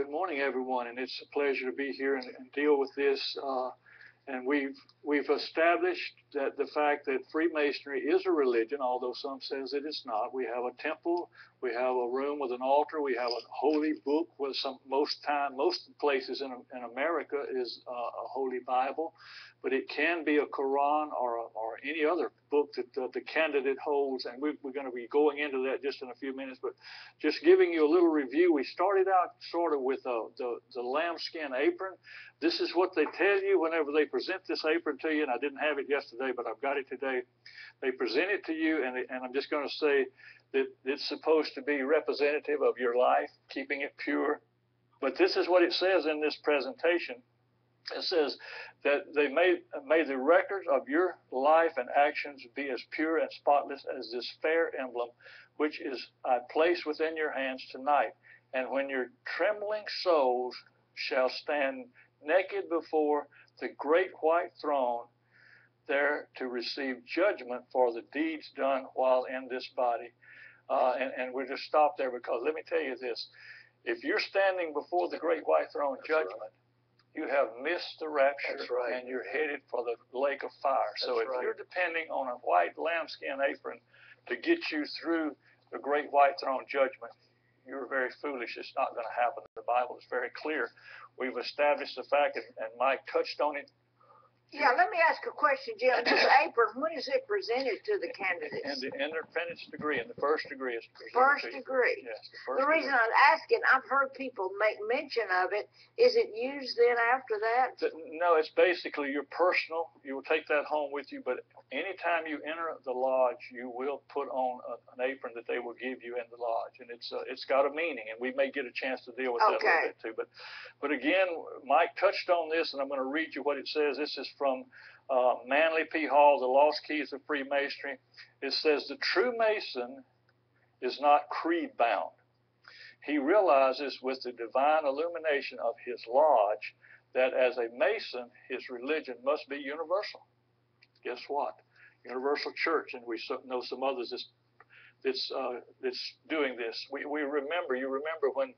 Good morning, everyone, and it's a pleasure to be here and deal with this. And we've established that the fact that Freemasonry is a religion, although some says that it's not. We have a temple, we have a room with an altar, we have a holy book with most places in America is a holy Bible, but it can be a Quran or any other book that the candidate holds, and we're going to be going into that just in a few minutes. But just giving you a little review, we started out sort of with the lambskin apron. This is what they tell you whenever they present this apron to you, and I didn't have it yesterday, but I've got it today. They present it to you, and I'm just going to say that it's supposed to be representative of your life, keeping it pure. But this is what it says in this presentation. It says that they may the records of your life and actions be as pure and spotless as this fair emblem, which is I place within your hands tonight. And when your trembling souls shall stand naked before the great white throne, there to receive judgment for the deeds done while in this body. And we'll just stop there, because let me tell you this. If you're standing before the great white throne judgment, you have missed the rapture, and you're headed for the lake of fire. So if you're depending on a white lambskin apron to get you through the great white throne judgment, you're very foolish. It's not going to happen. The Bible is very clear. We've established the fact, and Mike touched on it. Yeah, let me ask a question, Jim. This apron, when is it presented to the candidates? In the independence degree, in the first degree is presented. First degree. Yes, the first The reason I'm asking, I've heard people make mention of it. Is it used then after that? No, it's basically your personal. You will take that home with you, but anytime you enter the lodge, you will put on an apron that they will give you in the lodge, and it's got a meaning, and we may get a chance to deal with that a little bit too. But again, Mike touched on this, and I'm going to read you what it says. This is from Manly P. Hall, The Lost Keys of Freemasonry. It says, the true Mason is not creed-bound. He realizes with the divine illumination of his lodge that as a Mason, his religion must be universal. Guess what? Universal Church, and we know some others that's doing this. You remember when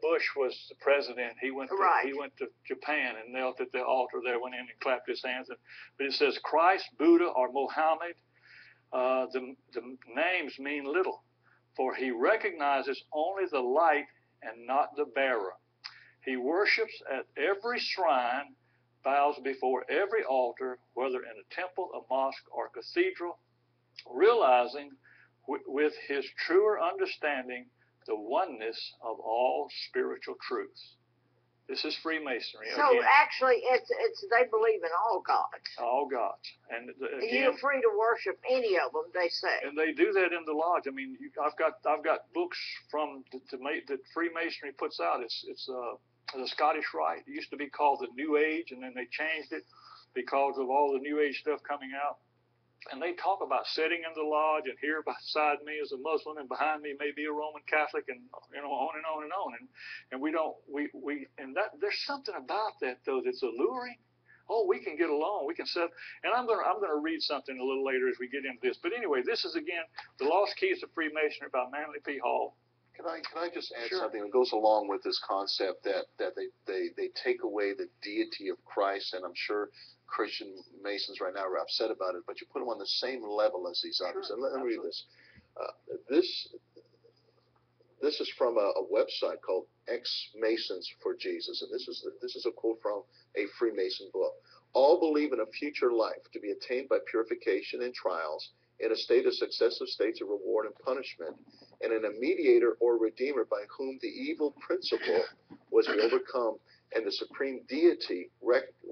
Bush was the president. He went to Japan and knelt at the altar there, went in and clapped his hands. But it says Christ, Buddha, or Muhammad. The names mean little, for he recognizes only the light and not the bearer. He worships at every shrine, bows before every altar, whether in a temple, a mosque, or cathedral, realizing with his truer understanding the oneness of all spiritual truths. This is Freemasonry. So again, actually, it's they believe in all gods. All gods, and again, you're free to worship any of them. They say, and they do that in the lodge. I mean, I've got books from that Freemasonry puts out. It's the Scottish Rite. It used to be called the New Age, and then they changed it because of all the New Age stuff coming out. And they talk about sitting in the lodge, and here beside me is a Muslim, and behind me may be a Roman Catholic, and on and on and on. And there's something about that though that's alluring. Oh, we can get along. We can sit. And I'm gonna read something a little later as we get into this. But anyway, this is again The Lost Keys of Freemasonry by Manly P. Hall. Can I just add something that goes along with this concept that they take away the deity of Christ, and I'm sure Christian Masons right now are upset about it, but you put them on the same level as these others. Sure, and let me read this. This is from a website called Ex-Masons for Jesus, and this is a quote from a Freemason book. All believe in a future life to be attained by purification and trials, in a state of successive states of reward and punishment, and in a mediator or redeemer by whom the evil principle was overcome and the supreme deity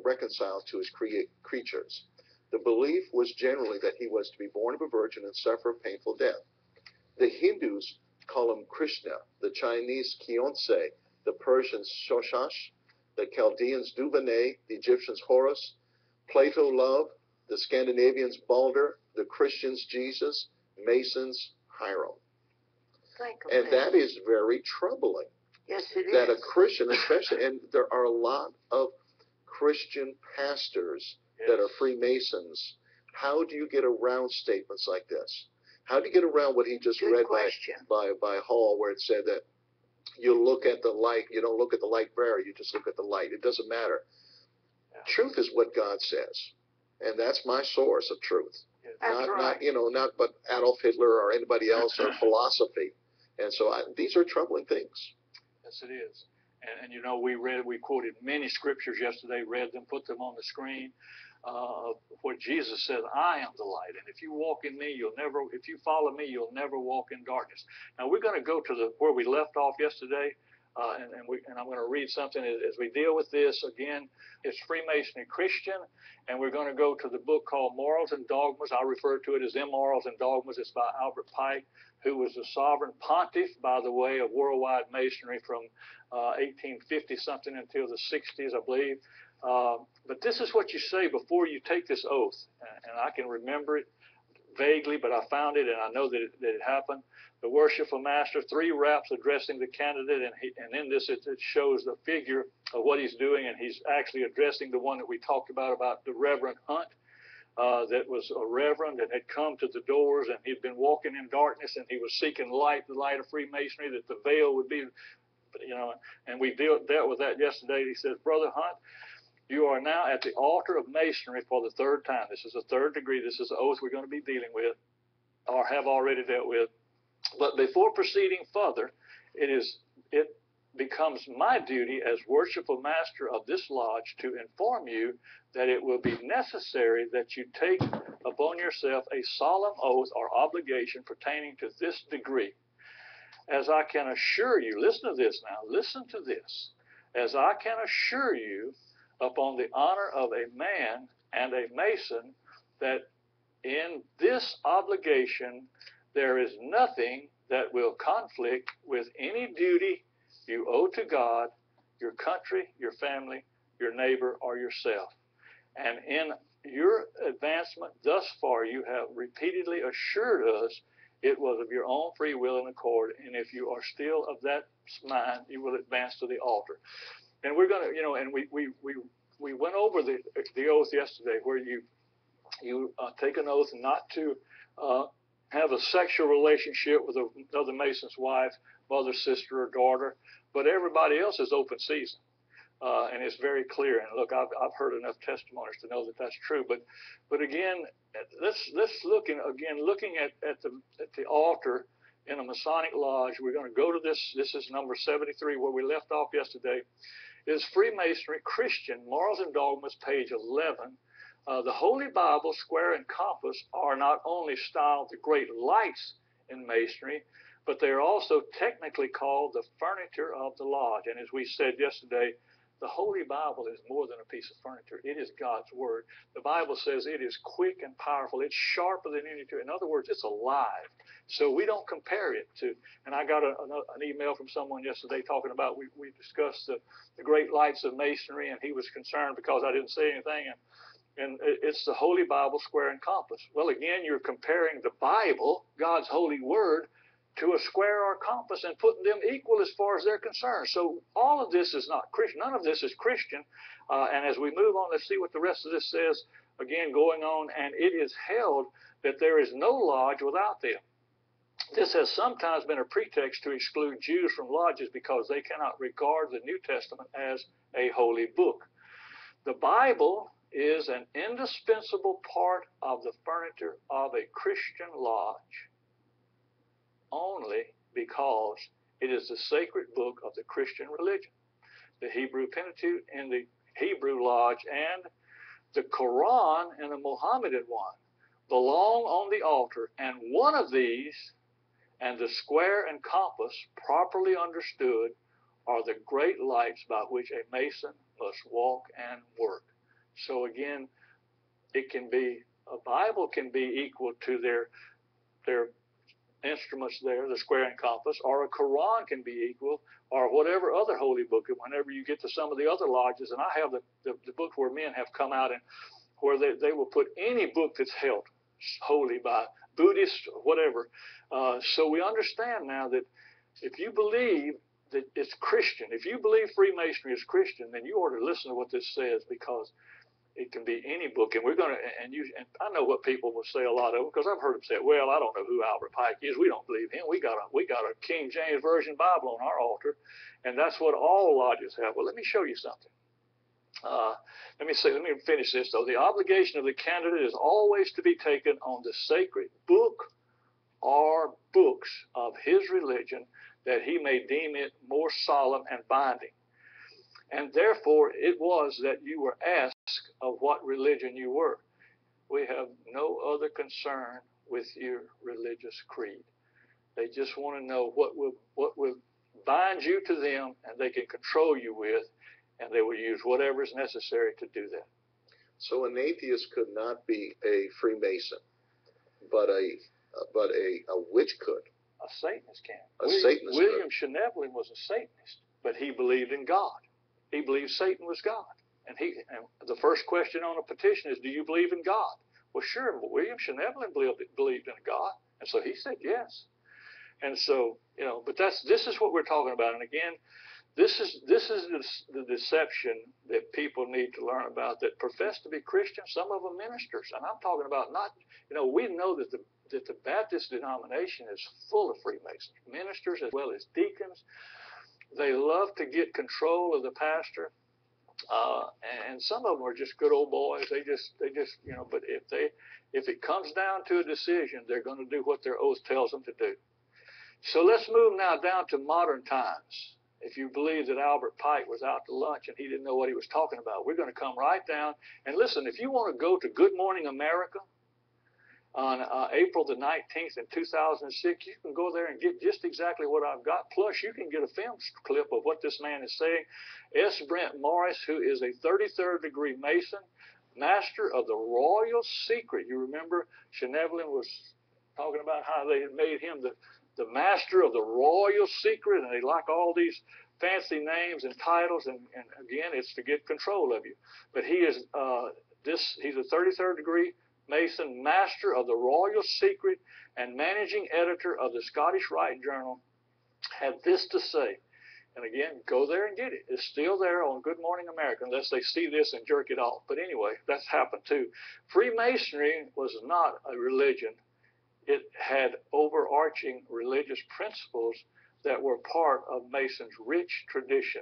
reconciled to his creatures. The belief was generally that he was to be born of a virgin and suffer a painful death. The Hindus call him Krishna, the Chinese Khyentse, the Persians Shoshash, the Chaldeans Duvernay, the Egyptians Horus, Plato Love, the Scandinavians Balder, the Christians Jesus, Masons Hiram. And that is very troubling. Yes, it is. That a Christian, especially, and there are a lot of Christian pastors that are Freemasons. How do you get around statements like this? How do you get around what he just read by Hall, where it said that you look at the light. You don't look at the light bearer. You just look at the light. It doesn't matter. Yeah. Truth is what God says, and that's my source of truth. That's Not, right. not but Adolf Hitler or anybody else or philosophy. And so these are troubling things. Yes, it is. And you know, we quoted many scriptures yesterday, read them, put them on the screen. What Jesus said, I am the light, and if you walk in me, if you follow me, you'll never walk in darkness. Now we're going to go to where we left off yesterday, and I'm going to read something as we deal with this. Again, it's Freemasonry Christian, and we're going to go to the book called Morals and Dogmas. I refer to it as Immorals and Dogmas. It's by Albert Pike, who was the sovereign pontiff, by the way, of worldwide masonry from 1850 something until the 60s, I believe. But this is what you say before you take this oath, and I can remember it vaguely, but I found it, and I know that it happened. The worshipful master, 3 raps addressing the candidate, and in this it shows the figure of what he's doing, and he's actually addressing the one that we talked about the Reverend Hunt, that was a reverend that had come to the doors, and he'd been walking in darkness, and he was seeking light, the light of Freemasonry, that the veil would be, and we dealt with that yesterday. He says, Brother Hunt, you are now at the altar of Masonry for the 3rd time. This is a 3rd degree. This is the oath we're going to be dealing with, or have already dealt with. But before proceeding further, it becomes my duty as worshipful master of this lodge to inform you that it will be necessary that you take upon yourself a solemn oath or obligation pertaining to this degree. As I can assure you, listen to this now, listen to this. As I can assure you, upon the honor of a man and a Mason, that in this obligation there is nothing that will conflict with any duty you owe to God, your country, your family, your neighbor, or yourself. And in your advancement thus far, you have repeatedly assured us it was of your own free will and accord, and if you are still of that mind, you will advance to the altar. And we're going to, and we went over the oath yesterday, where you take an oath not to have a sexual relationship with another Mason's wife, mother, sister, or daughter, but everybody else is open season, and it's very clear. And look, I've heard enough testimonies to know that that's true. But again, let's looking at the altar in a Masonic lodge. We're going to go to this. This is number 73, where we left off yesterday. Is Freemasonry Christian Morals and Dogmas, page 11. The Holy Bible, square and compass are not only styled the great lights in Masonry, but they are also technically called the furniture of the lodge. And as we said yesterday, the Holy Bible is more than a piece of furniture. It is God's Word. The Bible says it is quick and powerful. It's sharper than any two. In other words, it's alive. So we don't compare it to, and I got an email from someone yesterday talking about, we discussed the great lights of Masonry, and he was concerned because I didn't say anything. And it's the Holy Bible, square and compass. Well, again, you're comparing the Bible, God's holy word, to a square or compass and putting them equal as far as they're concerned. So all of this is not Christian. None of this is Christian. And as we move on, let's see what the rest of this says. Again, going on, and it is held that there is no lodge without them. This has sometimes been a pretext to exclude Jews from lodges because they cannot regard the New Testament as a holy book. The Bible is an indispensable part of the furniture of a Christian lodge only because it is the sacred book of the Christian religion. The Hebrew Pentateuch in the Hebrew lodge and the Quran in the Mohammedan one belong on the altar, and one of these and the square and compass, properly understood, are the great lights by which a Mason must walk and work. So again, a Bible can be equal to their instruments there, the square and compass, or a Quran can be equal, or whatever other holy book. And whenever you get to some of the other lodges, and I have the book where men have come out and where they will put any book that's held holy by Buddhists, whatever. So we understand now that if you believe that it's Christian, if you believe Freemasonry is Christian, then you ought to listen to what this says, because It can be any book, and we're going to, and I know what people will say a lot of, because I've heard them say, well, I don't know who Albert Pike is. We don't believe him. We got a King James Version Bible on our altar, and that's what all lodges have. Well, let me show you something. Let me finish this though. The obligation of the candidate is always to be taken on the sacred book or books of his religion, that he may deem it more solemn and binding. And therefore it was that you were asked of what religion you were. We have no other concern with your religious creed. They just want to know what will bind you to them, and they can control you with, and they will use whatever is necessary to do that. So an atheist could not be a Freemason, but a witch could. A Satanist can. Satanist William Schneebelen was a Satanist, but he believed in God. He believed Satan was God. And the first question on a petition is, do you believe in God? Well, sure. Well, William Schneebelen believed in God, and so he said yes. And so, but this is what we're talking about. And again, this is the deception that people need to learn about, that profess to be Christians, some of them ministers. And I'm talking about we know that the Baptist denomination is full of Freemasons, ministers as well as deacons. They love to get control of the pastor. And some of them are just good old boys. They just but if it comes down to a decision, they're going to do what their oath tells them to do. So let's move now down to modern times. If you believe that Albert Pike was out to lunch and he didn't know what he was talking about, we're going to come right down. And listen, if you want to go to Good Morning America on April the 19th in 2006, you can go there and get just exactly what I've got. Plus, you can get a film clip of what this man is saying. S. Brent Morris, who is a 33rd degree Mason, master of the royal secret. You remember Schneebelen was talking about how they had made him the master of the royal secret, and they like all these fancy names and titles, and again, it's to get control of you. But he is he's a 33rd degree Mason, master of the royal secret, and managing editor of the Scottish Rite Journal, had this to say. And again, go there and get it. It's still there on Good Morning America, unless they see this and jerk it off. But anyway, that's happened too. Freemasonry was not a religion. It had overarching religious principles that were part of Mason's rich tradition.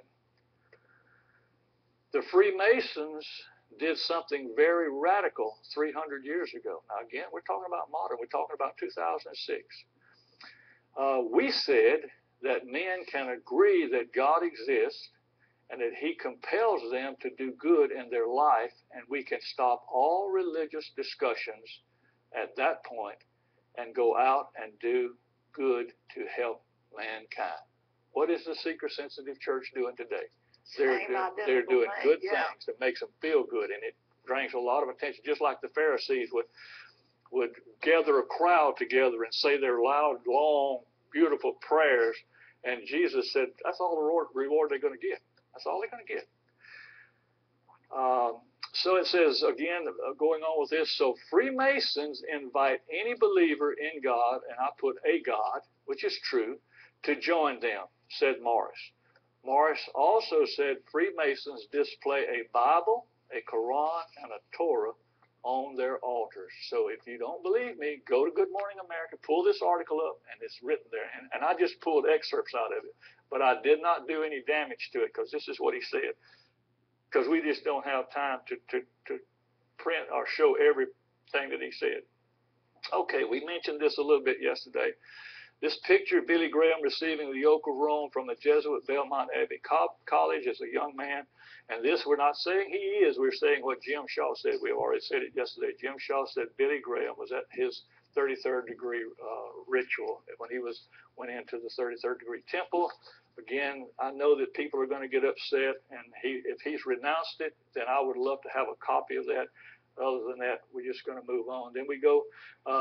The Freemasons did something very radical 300 years ago. Now again, we're talking about modern. We're talking about 2006. We said that men can agree that God exists and that he compels them to do good in their life, and we can stop all religious discussions at that point and go out and do good to help mankind. What is the seeker-sensitive church doing today? They're doing good things that makes them feel good, and it drains a lot of attention, just like the Pharisees would gather a crowd together and say their loud, long, beautiful prayers, and Jesus said, that's all the reward they're going to get. That's all they're going to get. So it says, again, going on with this, so Freemasons invite any believer in God, and I put a God, which is true, to join them, said Morris. Morris also said Freemasons display a Bible, a Quran, and a Torah on their altars. So if you don't believe me, go to Good Morning America, pull this article up, and it's written there. And I just pulled excerpts out of it, but I did not do any damage to it, because this is what he said. Because we just don't have time to print or show everything that he said. Okay, we mentioned this a little bit yesterday. This picture of Billy Graham receiving the yoke of Rome from the Jesuit Belmont Abbey College as a young man. And this, we're not saying he is, we're saying what Jim Shaw said. We've already said it yesterday. Jim Shaw said Billy Graham was at his 33rd degree ritual when he went into the 33rd degree temple. Again, I know that people are going to get upset, and if he's renounced it, then I would love to have a copy of that. Other than that, we're just going to move on. Then we go,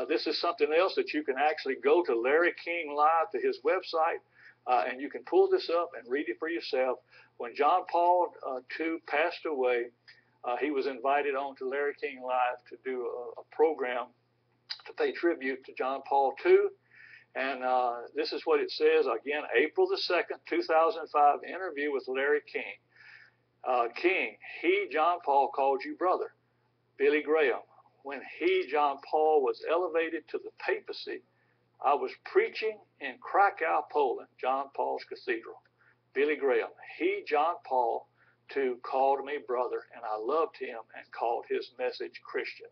this is something else that you can actually go to Larry King Live, to his website, and you can pull this up and read it for yourself. When John Paul II passed away, he was invited on to Larry King Live to do a program to pay tribute to John Paul II. And this is what it says, again, April the 2nd, 2005, interview with Larry King. King, John Paul, called you brother. Billy Graham, when John Paul, was elevated to the papacy, I was preaching in Krakow, Poland, John Paul's cathedral. Billy Graham, John Paul, too, called me brother, and I loved him and called his message Christian.